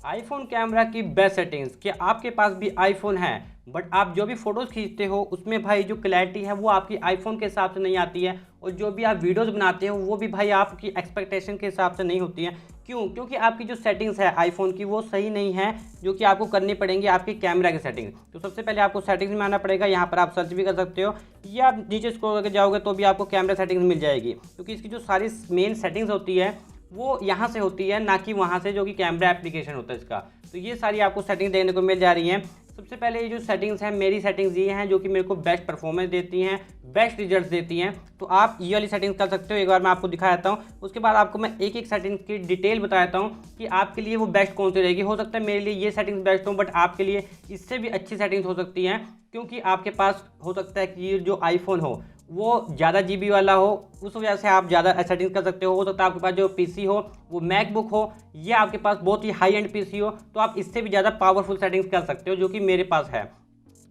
IPhone camera की best settings कि आपके पास भी आईफोन है बट आप जो भी फ़ोटोज़ खींचते हो उसमें भाई जो क्लैरिटी है वो आपकी आईफोन के हिसाब से नहीं आती है, और जो भी आप वीडियोज़ बनाते हो वो भी भाई आपकी एक्सपेक्टेशन के हिसाब से नहीं होती है। क्यों? क्योंकि आपकी जो सेटिंग्स है आईफोन की वो सही नहीं है, जो कि आपको करनी पड़ेंगी आपकी कैमरा की सेटिंग। तो सबसे पहले आपको सेटिंग्स में आना पड़ेगा। यहाँ पर आप सर्च भी कर सकते हो या आप नीचे स्क्रॉल करके जाओगे तो भी आपको कैमरा सेटिंग्स मिल जाएगी, क्योंकि इसकी जो सारी मेन सेटिंग्स होती है वो यहाँ से होती है, ना कि वहाँ से, जो कि कैमरा एप्लीकेशन होता है इसका। तो ये सारी आपको सेटिंग देखने को मिल जा रही हैं। सबसे पहले ये जो सेटिंग्स हैं, मेरी सेटिंग्स ये हैं जो कि मेरे को बेस्ट परफॉर्मेंस देती हैं, बेस्ट रिजल्ट्स देती हैं। तो आप ये वाली सेटिंग्स कर सकते हो। एक बार मैं आपको दिखा देता हूँ, उसके बाद आपको मैं एक एक सेटिंग की डिटेल बता देता हूँ कि आपके लिए वो बेस्ट कौन सी रहेगी। हो सकता है मेरे लिए ये सेटिंग्स बेस्ट हो बट आपके लिए इससे भी अच्छी सेटिंग्स हो सकती हैं, क्योंकि आपके पास हो सकता है कि ये जो आईफोन हो वो ज़्यादा जीबी वाला हो, उस वजह से आप ज़्यादा सेटिंग्स कर सकते हो सकता है आपके पास जो पीसी हो वो मैकबुक हो या आपके पास बहुत ही हाई एंड पीसी हो, तो आप इससे भी ज़्यादा पावरफुल सेटिंग्स कर सकते हो, जो कि मेरे पास है।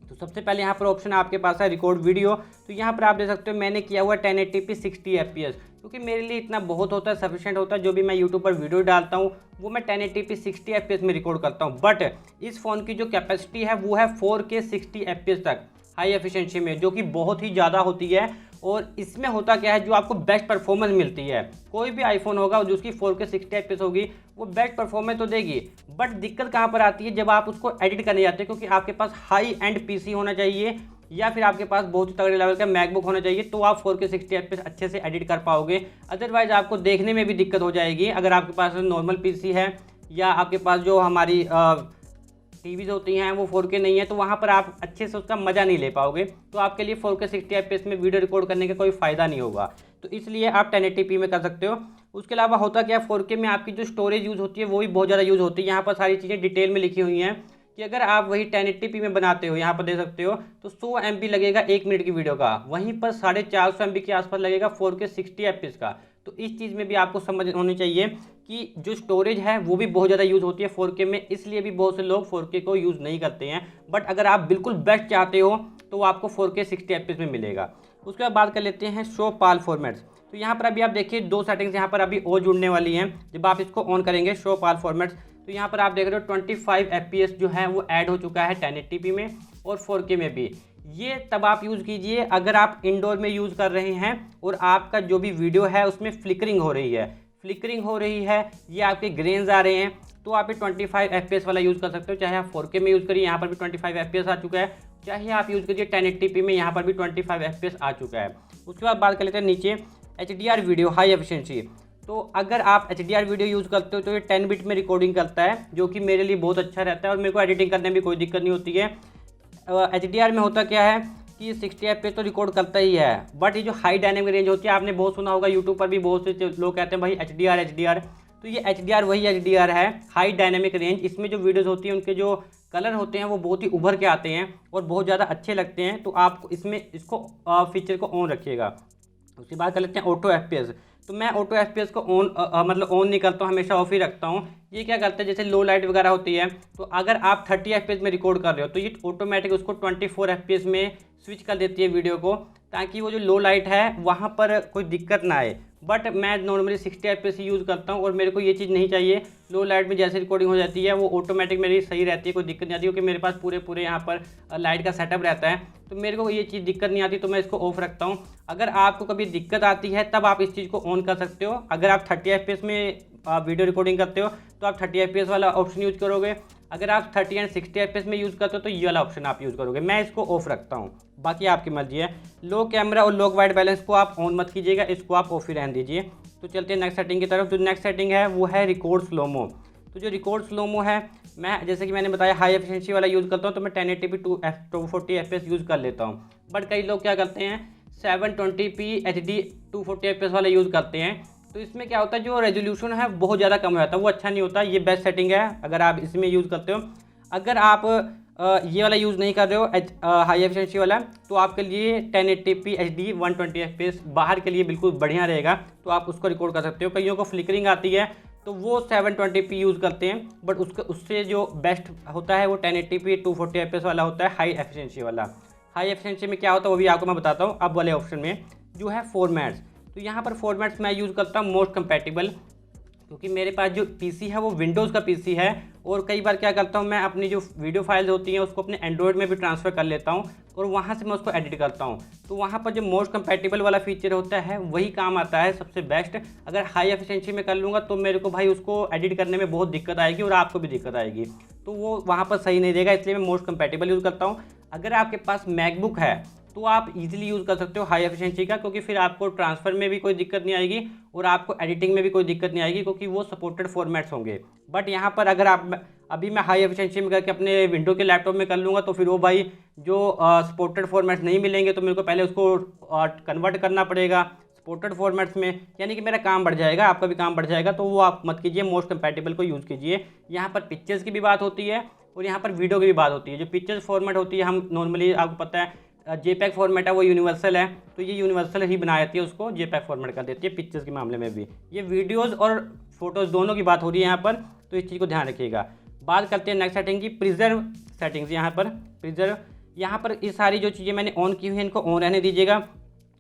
तो सबसे पहले यहाँ पर ऑप्शन आपके पास है रिकॉर्ड वीडियो। तो यहाँ पर आप देख सकते हो मैंने किया हुआ 1080p 60 fps, क्योंकि मेरे लिए इतना बहुत होता है, सफिशिएंट होता है। जो भी मैं यूट्यूब पर वीडियो डालता हूँ वो मैं 1080p 60 fps में रिकॉर्ड करता हूँ। बट इस फ़ोन की जो कैपेसिटी है वो है 4K 60 fps तक हाई एफिशिएंसी में, जो कि बहुत ही ज़्यादा होती है। और इसमें होता क्या है, जो आपको बेस्ट परफॉर्मेंस मिलती है, कोई भी आईफोन होगा जो उसकी 4K 60 fps होगी वो बेस्ट परफॉर्मेंस तो देगी। बट दिक्कत कहाँ पर आती है, जब आप उसको एडिट करने जाते हैं, क्योंकि आपके पास हाई एंड पीसी होना चाहिए या फिर आपके पास बहुत ही तगड़े लेवल का मैकबुक होना चाहिए, तो आप 4K 60 fps अच्छे से एडिट कर पाओगे। अदरवाइज आपको देखने में भी दिक्कत हो जाएगी। अगर आपके पास नॉर्मल पीसी है या आपके पास जो हमारी टीवीज़ होती हैं वो 4K नहीं है, तो वहाँ पर आप अच्छे से उसका मज़ा नहीं ले पाओगे। तो आपके लिए 4K 60 fps में वीडियो रिकॉर्ड करने का कोई फ़ायदा नहीं होगा। तो इसलिए आप 1080p में कर सकते हो। उसके अलावा होता क्या है, 4K में आपकी जो स्टोरेज यूज़ होती है वो भी बहुत ज़्यादा यूज़ होती है। यहाँ पर सारी चीज़ें डिटेल में लिखी हुई हैं कि अगर आप वही 1080p में बनाते हो, यहाँ पर देख सकते हो, तो 100 MB लगेगा 1 मिनट की वीडियो का, वहीं पर 450 MB के आसपास लगेगा 4K 60 fps का। तो इस चीज़ में भी आपको समझ होनी चाहिए कि जो स्टोरेज है वो भी बहुत ज़्यादा यूज़ होती है 4K में, इसलिए भी बहुत से लोग 4K को यूज़ नहीं करते हैं। बट अगर आप बिल्कुल बेस्ट चाहते हो तो आपको 4K 60 fps में मिलेगा। उसके बाद बात कर लेते हैं शो पाल फॉर्मेट्स। तो यहाँ पर अभी आप देखिए दो सेटिंग्स यहाँ पर अभी और जुड़ने वाली हैं। जब आप इसको ऑन करेंगे शो पाल फॉर्मेट्स, तो यहाँ पर आप देख रहे हो 25 fps जो है वो ऐड हो चुका है 1080p में और 4K में भी। ये तब आप यूज़ कीजिए अगर आप इंडोर में यूज़ कर रहे हैं और आपका जो भी वीडियो है उसमें फ्लिकरिंग हो रही है, ये आपके ग्रेन्स आ रहे हैं, तो आप ये 25 fps वाला यूज़ कर सकते हो। चाहे आप 4K में यूज़ करिए, यहाँ पर भी 25 fps आ चुका है, चाहे आप यूज़ करिए 1080p में, यहाँ पर भी 25 fps आ चुका है। उसके बाद बात कर लेते हैं नीचे HDR वीडियो हाई एफिशिएंसी। तो अगर आप HDR वीडियो यूज़ करते हो तो ये 10 बिट में रिकॉर्डिंग करता है, जो कि मेरे लिए बहुत अच्छा रहता है और मेरे को एडिटिंग करने में कोई दिक्कत नहीं होती है। HDR में होता क्या है कि 60 fps तो रिकॉर्ड करता ही है, बट ये जो हाई डायनेमिक रेंज होती है, आपने बहुत सुना होगा यूट्यूब पर भी बहुत से लोग कहते हैं भाई HDR, तो ये HDR वही HDR है, हाई डायनेमिक रेंज। इसमें जो वीडियोज़ होती हैं उनके जो कलर होते हैं वो बहुत ही उभर के आते हैं और बहुत ज़्यादा अच्छे लगते हैं। तो आप इसको फीचर को ऑन रखिएगा। उसके बाद कर लेते हैं ऑटो FPS। तो मैं ऑटो FPS को मतलब ऑन नहीं करता हूँ, हमेशा ऑफ ही रखता हूँ। ये क्या करता है, जैसे लो लाइट वगैरह होती है, तो अगर आप 30 fps में रिकॉर्ड कर रहे हो तो ये ऑटोमेटिक उसको 24 fps में स्विच कर देती है वीडियो को, ताकि वो जो लो लाइट है वहाँ पर कोई दिक्कत ना आए। बट मैं नॉर्मली 60 fps यूज़ करता हूँ और मेरे को ये चीज़ नहीं चाहिए। लो लाइट में जैसे रिकॉर्डिंग हो जाती है वो ऑटोमेटिक मेरी सही रहती है, कोई दिक्कत नहीं आती, क्योंकि मेरे पास पूरे यहाँ पर लाइट का सेटअप रहता है, तो मेरे को ये चीज़ दिक्कत नहीं आती, तो मैं इसको ऑफ रखता हूँ। अगर आपको कभी दिक्कत आती है तब आप इस चीज़ को ऑन कर सकते हो। अगर आप 30 fps में वीडियो रिकॉर्डिंग करते हो तो आप 30 fps वाला ऑप्शन यूज़ करोगे। अगर आप 30 एंड 60 fps में यूज़ करते हो तो ये वाला ऑप्शन आप यूज़ करोगे। मैं इसको ऑफ रखता हूँ, बाकी आपकी मर्जी है। लो कैमरा और लो वाइट बैलेंस को आप ऑन मत कीजिएगा, इसको आप ऑफ ही रहने दीजिए। तो चलते हैं नेक्स्ट सेटिंग की तरफ। जो नेक्स्ट सेटिंग है वो है रिकॉर्ड स्लोमो। तो जो रिकॉर्ड स्लोमो है, मैं जैसे कि मैंने बताया हाई एफिशिएंसी वाला यूज़ करता हूँ, तो मैं 1080p 240 fps यूज़ कर लेता हूँ। बट कई लोग क्या करते हैं 720p HD 240 fps वाला यूज़ करते हैं। तो इसमें क्या होता है, जो रेजोल्यूशन है बहुत ज़्यादा कम हो जाता है, वो अच्छा नहीं होता। ये बेस्ट सेटिंग है अगर आप इसमें यूज़ करते हो। अगर आप ये वाला यूज़ नहीं कर रहे हो हाई एफिशिएंसी वाला, तो आपके लिए 1080p HD 120 fps बाहर के लिए बिल्कुल बढ़िया रहेगा, तो आप उसको रिकॉर्ड कर सकते हो। कईयों को फ्लिकरिंग आती है तो वो 720p यूज़ करते हैं, बट उससे जो बेस्ट होता है वो 1080p 240 fps वाला होता है, हाई एफिशिएंसी वाला। हाई एफिशिएंसी में क्या होता है वो भी आपको मैं बताता हूँ। अब वाले ऑप्शन में जो है फॉर्मेट्स, तो यहाँ पर फॉर्मेट्स मैं यूज़ करता हूँ मोस्ट कंपैटिबल, क्योंकि मेरे पास जो पीसी है वो विंडोज़ का पीसी है और कई बार क्या करता हूँ मैं अपनी जो वीडियो फाइल्स होती हैं उसको अपने एंड्रॉयड में भी ट्रांसफ़र कर लेता हूँ और वहाँ से मैं उसको एडिट करता हूँ। तो वहाँ पर जो मोस्ट कंपैटिबल वाला फीचर होता है वही काम आता है सबसे बेस्ट। अगर हाई एफिशिएंसी में कर लूँगा तो मेरे को भाई उसको एडिट करने में बहुत दिक्कत आएगी और आपको भी दिक्कत आएगी, तो वो वहाँ पर सही नहीं रहेगा, इसलिए मैं मोस्ट कंपैटिबल यूज़ करता हूँ। अगर आपके पास मैकबुक है तो आप इजीली यूज़ कर सकते हो हाई एफिशिएंसी का, क्योंकि फिर आपको ट्रांसफ़र में भी कोई दिक्कत नहीं आएगी और आपको एडिटिंग में भी कोई दिक्कत नहीं आएगी, क्योंकि वो सपोर्टेड फॉर्मेट्स होंगे। बट यहाँ पर अगर आप अभी मैं हाई एफिशिएंसी में करके अपने विंडो के लैपटॉप में कर लूँगा तो फिर वो भाई जो सपोर्टेड फॉर्मेट्स नहीं मिलेंगे तो मेरे को पहले उसको कन्वर्ट करना पड़ेगा सपोर्टेड फॉर्मेट्स में, यानी कि मेरा काम बढ़ जाएगा, आपका भी काम बढ़ जाएगा। तो वो आप मत कीजिए, मोस्ट कंपैटिबल को यूज़ कीजिए। यहाँ पर पिक्चर्स की भी बात होती है और यहाँ पर वीडियो की भी बात होती है। जो पिक्चर्स फॉर्मेट होती है हम नॉर्मली, आपको पता है जेपैग फॉर्मेट है वो यूनिवर्सल है, तो ये यूनिवर्सल ही बना देती है, उसको जेपैग फॉर्मेट कर देती है पिक्चर्स के मामले में भी। ये वीडियोस और फोटोज़ दोनों की बात हो रही है यहाँ पर, तो इस चीज़ को ध्यान रखिएगा। बात करते हैं नेक्स्ट सेटिंग की, प्रिजर्व सेटिंग्स। यहाँ पर प्रिजर्व, यहाँ पर ये सारी जो चीज़ें मैंने ऑन की हुई हैं इनको ऑन रहने दीजिएगा।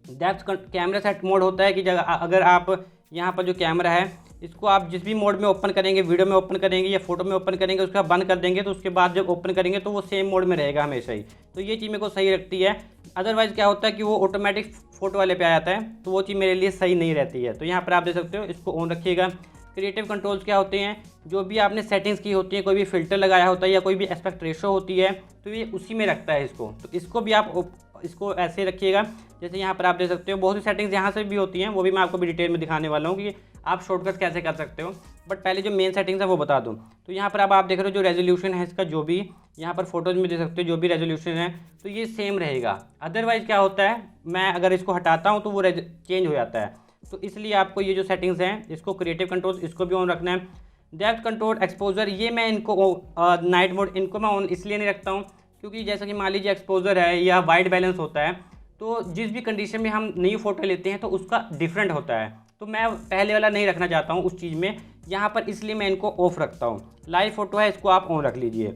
डेप्थ कैमरा सेट मोड होता है कि अगर आप यहाँ पर जो कैमरा है इसको आप जिस भी मोड में ओपन करेंगे, वीडियो में ओपन करेंगे या फोटो में ओपन करेंगे, उसका बंद कर देंगे तो उसके बाद जब ओपन करेंगे तो वो सेम मोड में रहेगा हमेशा ही। तो ये चीज़ मेरे को सही रखती है। अदरवाइज़ क्या होता है कि वो ऑटोमेटिक फ़ोटो वाले पे आ जाता है, तो वो चीज़ मेरे लिए सही नहीं रहती है। तो यहाँ पर आप देख सकते हो, इसको ऑन रखिएगा। क्रिएटिव कंट्रोल्स क्या होते हैं, जो भी आपने सेटिंग्स की होती है, कोई भी फ़िल्टर लगाया होता है या कोई भी एस्पेक्ट रेशो होती है, तो ये उसी में रखता है इसको। तो इसको भी आप इसको ऐसे रखिएगा। जैसे यहाँ पर आप देख सकते हो बहुत सी सेटिंग्स यहाँ से भी होती हैं, वो भी मैं आपको भी डिटेल में दिखाने वाला हूँ कि आप शॉर्टकट कैसे कर सकते हो। बट पहले जो मेन सेटिंग्स है वो बता दूँ। तो यहाँ पर अब आप देख रहे हो जो रेजोल्यूशन है इसका, जो भी यहाँ पर फोटोज़ में देख सकते हो जो भी रेजोल्यूशन है, तो ये सेम रहेगा। अदरवाइज़ क्या होता है, मैं अगर इसको हटाता हूँ तो वो चेंज हो जाता है। तो इसलिए आपको ये जो सेटिंग्स हैं, इसको क्रिएटिव कंट्रोल्स इसको भी ऑन रखना है। डेप्थ कंट्रोल, एक्सपोजर, ये मैं इनको नाइट मोड इनको मैं ऑन इसलिए नहीं रखता हूँ क्योंकि जैसा कि मान लीजिए एक्सपोजर है या वाइट बैलेंस होता है, तो जिस भी कंडीशन में हम नई फ़ोटो लेते हैं तो उसका डिफरेंट होता है। तो मैं पहले वाला नहीं रखना चाहता हूँ उस चीज़ में, यहाँ पर इसलिए मैं इनको ऑफ रखता हूँ। लाइव फोटो है, इसको आप ऑन रख लीजिए।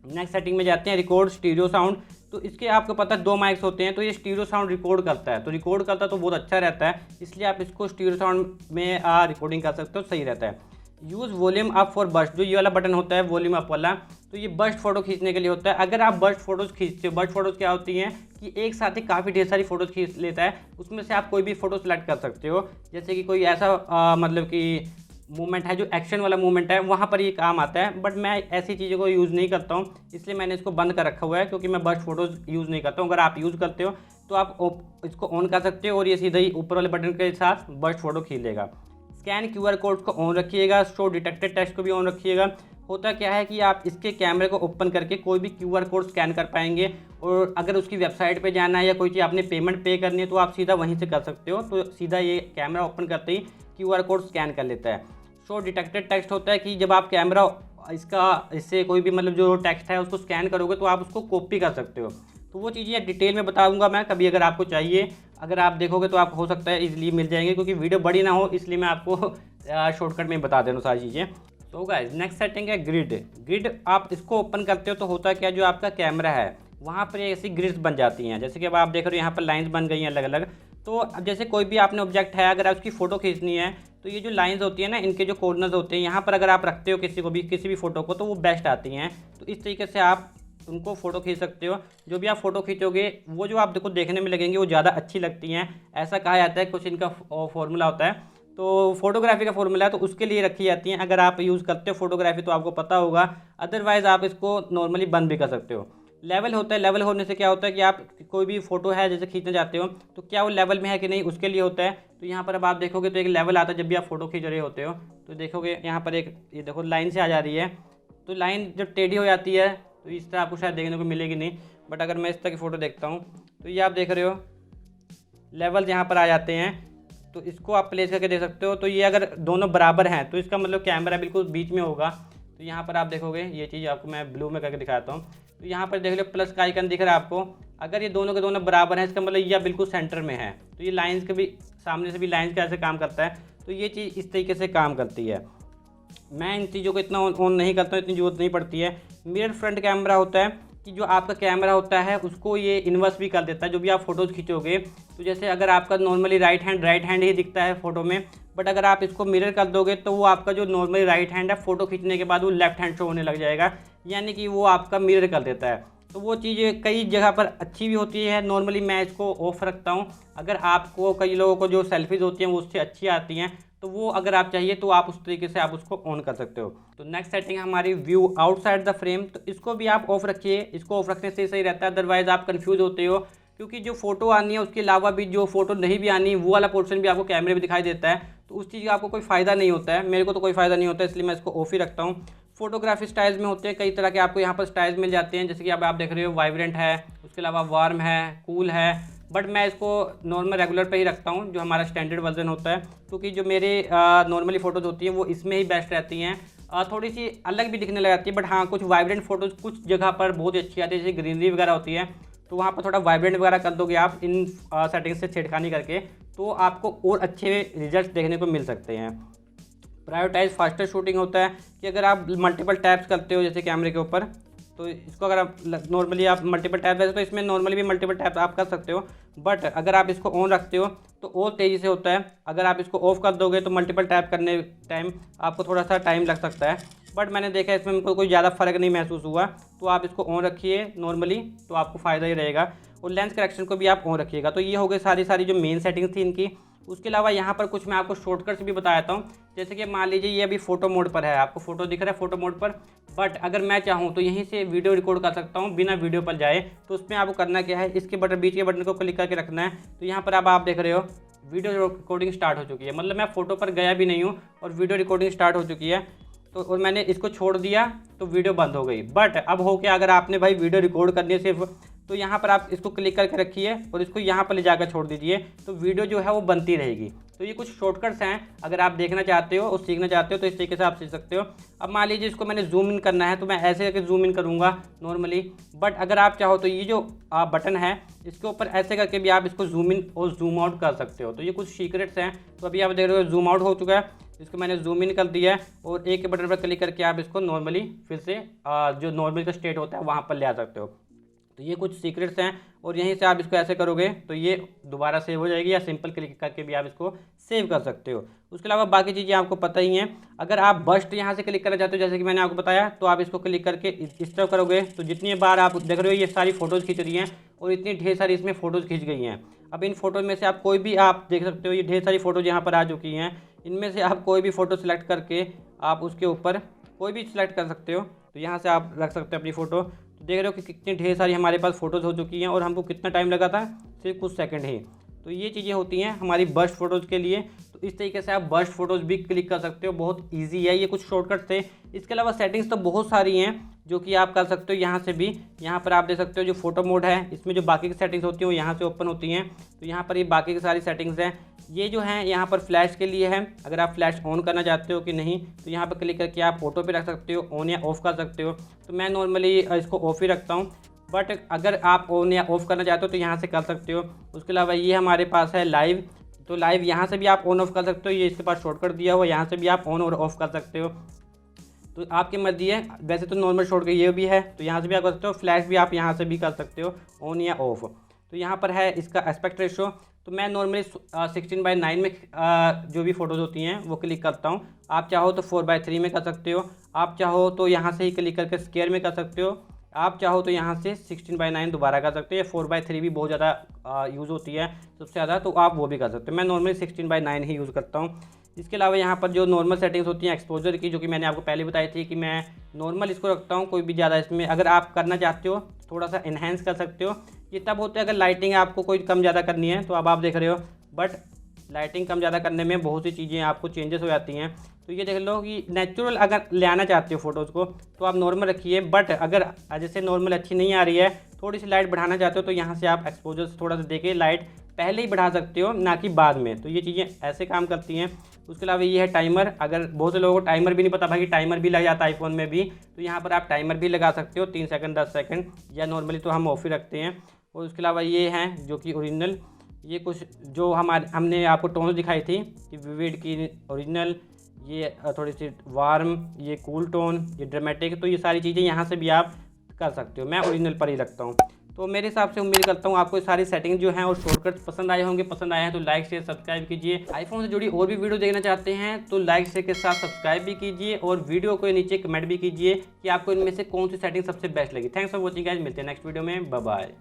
नेक्स्ट सेटिंग में जाते हैं, रिकॉर्ड स्टीरियो साउंड। तो इसके आपको पता है 2 माइक्स होते हैं, तो ये स्टीरियो साउंड रिकॉर्ड करता है, तो रिकॉर्ड करता है तो बहुत अच्छा रहता है, इसलिए आप इसको स्टीरियो साउंड में रिकॉर्डिंग कर सकते हो, सही रहता है। Use volume up for burst, जो ये वाला बटन होता है वॉल्यूम अप वाला, तो ये बर्स्ट फोटो खींचने के लिए होता है। अगर आप बर्स्ट फोटोज़ खींचते हो, बर्स्ट फोटोज़ क्या होती हैं कि एक साथ ही काफ़ी ढेर सारी फोटोज़ खींच लेता है, उसमें से आप कोई भी फ़ोटो सेलेक्ट कर सकते हो। जैसे कि कोई ऐसा मतलब कि मूवमेंट है जो एक्शन वाला मूवमेंट है, वहाँ पर ये काम आता है। बट मैं ऐसी चीज़ों को यूज़ नहीं करता हूँ, इसलिए मैंने इसको बंद कर रखा हुआ है, क्योंकि मैं बर्स्ट फोटोज़ यूज़ नहीं करता हूँ। अगर आप यूज़ करते हो तो आप इसको ऑन कर सकते हो और ये सीधा ही ऊपर वाले बटन के साथ बर्स्ट फोटो खींच लेगा। स्कैन QR कोड को ऑन रखिएगा, शो डिटेक्टेड टेक्स्ट को भी ऑन रखिएगा। होता क्या है कि आप इसके कैमरे को ओपन करके कोई भी QR कोड स्कैन कर पाएंगे, और अगर उसकी वेबसाइट पे जाना है या कोई चीज़ आपने पेमेंट पे करनी है तो आप सीधा वहीं से कर सकते हो। तो सीधा ये कैमरा ओपन करते ही QR कोड स्कैन कर लेता है। शो डिटेक्टेड टेक्स्ट होता है कि जब आप कैमरा इससे कोई भी मतलब जो टेक्स्ट है उसको स्कैन करोगे तो आप उसको कॉपी कर सकते हो। तो वो चीज़ें डिटेल में बताऊंगा मैं कभी, अगर आपको चाहिए। अगर आप देखोगे तो आप हो सकता है इजीली मिल जाएंगे, क्योंकि वीडियो बड़ी ना हो इसलिए मैं आपको शॉर्टकट में बता दे रहा हूँ सारी चीज़ें। तो गाइस नेक्स्ट सेटिंग है ग्रिड। ग्रिड आप इसको ओपन करते हो तो होता क्या, जो आपका कैमरा है वहाँ पर ऐसी ग्रिड्स बन जाती हैं। जैसे कि अब आप देख रहे हो यहाँ पर लाइंस बन गई हैं अलग अलग। तो अब जैसे कोई भी आपने ऑब्जेक्ट है, अगर आप उसकी फ़ोटो खींचनी है तो ये जो लाइंस होती है ना, इनके जो कॉर्नर्स होते हैं, यहाँ पर अगर आप रखते हो किसी भी फ़ोटो को तो वो बेस्ट आती हैं। तो इस तरीके से आप उनको फ़ोटो खींच सकते हो। जो भी आप फ़ोटो खींचोगे वो जो आप देखने में लगेंगे वो ज़्यादा अच्छी लगती हैं। ऐसा कहा जाता है, कुछ इनका फॉर्मूला होता है, तो फोटोग्राफी का फॉर्मूला है, तो उसके लिए रखी जाती हैं। अगर आप यूज़ करते हो फोटोग्राफी तो आपको पता होगा, अदरवाइज़ आप इसको नॉर्मली बंद भी कर सकते हो। लेवल होता है, लेवल होने से क्या होता है कि आप कोई भी फ़ोटो है जैसे खींचना चाहते हो तो क्या वो लेवल में है कि नहीं, उसके लिए होता है। तो यहाँ पर अब आप देखोगे तो एक लेवल आता है जब भी आप फ़ोटो खींच रहे होते हो, तो देखोगे यहाँ पर एक ये देखो लाइन से आ जा रही है। तो लाइन जब टेढ़ी हो जाती है तो इस तरह आपको शायद देखने को मिलेगी नहीं, बट अगर मैं इस तरह की फ़ोटो देखता हूँ तो ये आप देख रहे हो लेवल यहाँ पर आ जाते हैं। तो इसको आप प्लेस करके देख सकते हो। तो ये अगर दोनों बराबर हैं तो इसका मतलब कैमरा बिल्कुल बीच में होगा। तो यहाँ पर आप देखोगे, ये चीज़ आपको मैं ब्लू में करके दिखाता हूँ। तो यहाँ पर देख लो प्लस का आइकन दिख रहा है आपको, अगर ये दोनों के दोनों बराबर हैं इसका मतलब ये बिल्कुल सेंटर में है। तो ये लाइंस के भी सामने से भी लाइंस कैसे काम करता है, तो ये चीज़ इस तरीके से काम करती है। मैं इन चीज़ों को इतना ऑन नहीं करता हूँ, इतनी ज़रूरत नहीं पड़ती है। मिरर फ्रंट कैमरा होता है, कि जो आपका कैमरा होता है उसको ये इन्वर्स भी कर देता है जो भी आप फ़ोटोज़ खींचोगे। तो जैसे अगर आपका नॉर्मली राइट हैंड ही दिखता है फ़ोटो में, बट अगर आप इसको मिरर कर दोगे तो वो आपका जो नॉर्मली राइट हैंड है फ़ोटो खींचने के बाद वो लेफ्ट हैंड शो होने लग जाएगा, यानी कि वो आपका मिरर कर देता है। तो वो चीज़ें कई जगह पर अच्छी भी होती है। नॉर्मली मैं इसको ऑफ रखता हूँ। अगर आपको कई लोगों को जो सेल्फीज़ होती हैं वो उससे अच्छी आती हैं, तो वो अगर आप चाहिए तो आप उस तरीके से आप उसको ऑन कर सकते हो। तो नेक्स्ट सेटिंग है हमारी व्यू आउटसाइड द फ्रेम। तो इसको भी आप ऑफ रखिए, इसको ऑफ रखने से सही रहता है, अदरवाइज़ आप कंफ्यूज होते हो, क्योंकि जो फोटो आनी है उसके अलावा भी जो फोटो नहीं भी आनी वो वाला पोर्शन भी आपको कैमरे में दिखाई देता है, तो उस चीज़ का आपको कोई फ़ायदा नहीं होता है। मेरे को तो कोई फ़ायदा नहीं होता है, इसलिए मैं इसको ऑफ ही रखता हूँ। फोटोग्राफी स्टाइल्स में होते हैं कई तरह के, आपको यहाँ पर स्टाइल्स मिल जाते हैं, जैसे कि अब आप देख रहे हो वाइब्रेंट है, उसके अलावा वार्म है, कूल है, बट मैं इसको नॉर्मल रेगुलर पे ही रखता हूँ जो हमारा स्टैंडर्ड वर्जन होता है, क्योंकि जो मेरे नॉर्मली फ़ोटोज़ होती हैं वो इसमें ही बेस्ट रहती हैं। थोड़ी सी अलग भी दिखने लग जाती है, बट हाँ कुछ वाइब्रेंट फ़ोटोज़ कुछ जगह पर बहुत अच्छी आती है, जैसे ग्रीनरी वगैरह होती है, तो वहाँ पर थोड़ा वाइब्रेंट वगैरह कर दोगे आप इन सेटिंग्स से छेड़खानी करके, तो आपको और अच्छे रिजल्ट देखने को मिल सकते हैं। प्रायोरिटाइज फास्टर शूटिंग होता है कि अगर आप मल्टीपल टैप्स करते हो जैसे कैमरे के ऊपर, तो इसको अगर आप नॉर्मली आप मल्टीपल टैप वैसे तो इसमें नॉर्मली भी मल्टीपल टैप आप कर सकते हो, बट अगर आप इसको ऑन रखते हो तो और तेज़ी से होता है। अगर आप इसको ऑफ कर दोगे तो मल्टीपल टैप करने टाइम आपको थोड़ा सा टाइम लग सकता है, बट मैंने देखा इसमें हमको कोई ज़्यादा फ़र्क नहीं महसूस हुआ। तो आप इसको ऑन रखिए नॉर्मली, तो आपको फ़ायदा ही रहेगा। और लेंस करेक्शन को भी आप ऑन रखिएगा। तो ये हो गई सारी जो मेन सेटिंग्स थी इनकी। उसके अलावा यहाँ पर कुछ मैं आपको शॉर्टकट्स भी बताता हूँ, जैसे कि मान लीजिए ये अभी फ़ोटो मोड पर है, आपको फ़ोटो दिख रहा है फ़ोटो मोड पर, बट अगर मैं चाहूँ तो यहीं से वीडियो रिकॉर्ड कर सकता हूँ बिना वीडियो पर जाए। तो उसमें आपको करना क्या है, इसके बटन बीच के बटन को क्लिक करके रखना है। तो यहाँ पर अब आप देख रहे हो वीडियो रिकॉर्डिंग स्टार्ट हो चुकी है, मतलब मैं फ़ोटो पर गया भी नहीं हूँ और वीडियो रिकॉर्डिंग स्टार्ट हो चुकी है। तो और मैंने इसको छोड़ दिया तो वीडियो बंद हो गई। बट अब हो क्या, अगर आपने भाई वीडियो रिकॉर्ड करनी है सिर्फ, तो यहाँ पर आप इसको क्लिक करके रखिए और इसको यहाँ पर ले जाकर छोड़ दीजिए, तो वीडियो जो है वो बनती रहेगी। तो ये कुछ शॉर्टकट्स हैं, अगर आप देखना चाहते हो और सीखना चाहते हो तो इस तरीके से आप सीख सकते हो। अब मान लीजिए इसको मैंने जूम इन करना है, तो मैं ऐसे करके जूम इन करूँगा नॉर्मली, बट अगर आप चाहो तो ये जो बटन है इसके ऊपर ऐसे करके भी आप इसको जूम इन और जूम आउट कर सकते हो। तो ये कुछ सीक्रेट्स हैं। तो अभी आप देख रहे हो जूम आउट हो चुका है, इसको मैंने जूम इन कर दिया है और एक के बटन पर क्लिक करके आप इसको नॉर्मली फिर से जो नॉर्मल का स्टेट होता है वहाँ पर ले आ सकते हो। तो ये कुछ सीक्रेट्स हैं और यहीं से आप इसको ऐसे करोगे तो ये दोबारा सेव हो जाएगी, या सिंपल क्लिक करके भी आप इसको सेव कर सकते हो। उसके अलावा बाकी चीज़ें आपको पता ही हैं। अगर आप बस्ट यहाँ से क्लिक करना चाहते हो जैसे कि मैंने आपको बताया, तो आप इसको क्लिक करके इस तरफ करोगे तो जितनी बार आप देख रहे हो ये सारी फ़ोटोज़ खींच रही हैं और इतनी ढेर सारी इसमें फ़ोटोज़ खींच गई हैं। अब इन फ़ोटोज़ में से आप कोई भी आप देख सकते हो, ये ढेर सारी फ़ोटोज़ यहाँ पर आ चुकी हैं। इनमें से आप कोई भी फ़ोटो सेलेक्ट करके आप उसके ऊपर कोई भी सिलेक्ट कर सकते हो, तो यहाँ से आप रख सकते हो अपनी फ़ोटो। तो देख रहे हो कि कितनी ढेर सारी हमारे पास फ़ोटोज़ हो चुकी हैं और हमको कितना टाइम लगा था, सिर्फ कुछ सेकंड ही। तो ये चीज़ें होती हैं हमारी बर्स्ट फ़ोटोज़ के लिए। तो इस तरीके से आप बर्स्ट फ़ोटोज़ भी क्लिक कर सकते हो, बहुत ईजी है। ये कुछ शॉर्टकट थे। इसके अलावा सेटिंग्स तो बहुत सारी हैं जो कि आप कर सकते हो यहाँ से भी। यहाँ पर आप देख सकते हो जो फोटो मोड है, इसमें जो बाकी की सेटिंग्स होती हैं वो यहाँ से ओपन होती हैं। तो यहाँ पर ये बाकी की सारी सेटिंग्स हैं। ये जो हैं यहाँ पर फ्लैश के लिए है, अगर आप फ्लैश ऑन करना चाहते हो कि नहीं, तो यहाँ पर क्लिक करके आप ऑटो पे रख सकते हो, ऑन या ऑफ़ कर सकते हो। तो मैं नॉर्मली इसको ऑफ़ ही रखता हूँ, बट अगर आप ऑन या ऑफ़ करना चाहते हो तो यहाँ से कर सकते हो। उसके अलावा ये हमारे पास है लाइव, तो लाइव यहाँ से भी आप ऑन ऑफ़ कर सकते हो। ये इसके पास शॉर्टकट दिया हुआ, यहाँ से भी आप ऑन और ऑफ़ कर सकते हो। तो आपकी मर्जी है। वैसे तो नॉर्मल शॉर्टकट ये भी है, तो यहाँ से भी आप कर सकते हो। फ्लैश भी आप यहाँ से भी कर सकते हो, ऑन या ऑफ। तो यहाँ पर है इसका एस्पेक्ट रेशो, तो मैं नॉर्मली 16:9 में जो भी फ़ोटोज़ होती हैं वो क्लिक करता हूँ। आप चाहो तो 4:3 में कर सकते हो, आप चाहो तो यहाँ से ही क्लिक करके स्क्वायर में कर सकते हो, आप चाहो तो यहाँ से 16:9 दोबारा कर सकते हो, या 4:3 भी बहुत ज़्यादा यूज़ होती है सबसे ज़्यादा, तो आप वो भी कर सकते हो। मैं नॉर्मली 16:9 ही यूज़ करता हूँ। इसके अलावा यहाँ पर जो नॉर्मल सेटिंग्स होती हैं एक्सपोजर की, जो कि मैंने आपको पहले बताई थी कि मैं नॉर्मल इसको रखता हूँ, कोई भी ज़्यादा इसमें अगर आप करना चाहते हो थोड़ा सा इन्हेंस कर सकते हो। ये तब होता है अगर लाइटिंग आपको कोई कम ज़्यादा करनी है, तो अब आप देख रहे हो, बट लाइटिंग कम ज़्यादा करने में बहुत सी चीज़ें आपको चेंजेस हो जाती हैं। तो ये देख लो कि नेचुरल अगर ले आना चाहते हो फ़ोटोज़ को तो आप नॉर्मल रखिए, बट अगर जैसे नॉर्मल अच्छी नहीं आ रही है, थोड़ी सी लाइट बढ़ाना चाहते हो, तो यहाँ से आप एक्सपोजर थोड़ा सा देके लाइट पहले ही बढ़ा सकते हो, ना कि बाद में। तो ये चीज़ें ऐसे काम करती हैं। उसके अलावा ये है टाइमर, अगर बहुत से लोगों को टाइमर भी नहीं पता भाई टाइमर भी लग जाता है आईफोन में भी, तो यहाँ पर आप टाइमर भी लगा सकते हो, 3 सेकंड 10 सेकंड, या नॉर्मली तो हम ऑफ ही रखते हैं। और उसके अलावा ये हैं जो कि ओरिजिनल, ये कुछ जो हमने आपको टोन दिखाई थी कि विविड की ओरिजिनल, ये थोड़ी सी वार्म, ये कूल टोन, ये ड्रामेटिक, तो ये सारी चीज़ें यहाँ से भी आप कर सकते हो। मैं ओरिजिनल पर ही रखता हूँ। तो मेरे हिसाब से उम्मीद करता हूँ आपको सारी सेटिंग जो हैं और शॉर्टकट्स पसंद आए होंगे। पसंद आए हैं तो लाइक शेयर सब्सक्राइब कीजिए। आईफोन से जुड़ी और भी वीडियो देखना चाहते हैं तो लाइक शेयर के साथ सब्सक्राइब भी कीजिए और वीडियो को नीचे कमेंट भी कीजिए कि आपको इनमें से कौन सी सेटिंग सबसे बेस्ट लगी। थैंक्स फॉर वॉचिंग गाइस, मिलते हैं नेक्स्ट वीडियो में, बाय बाय।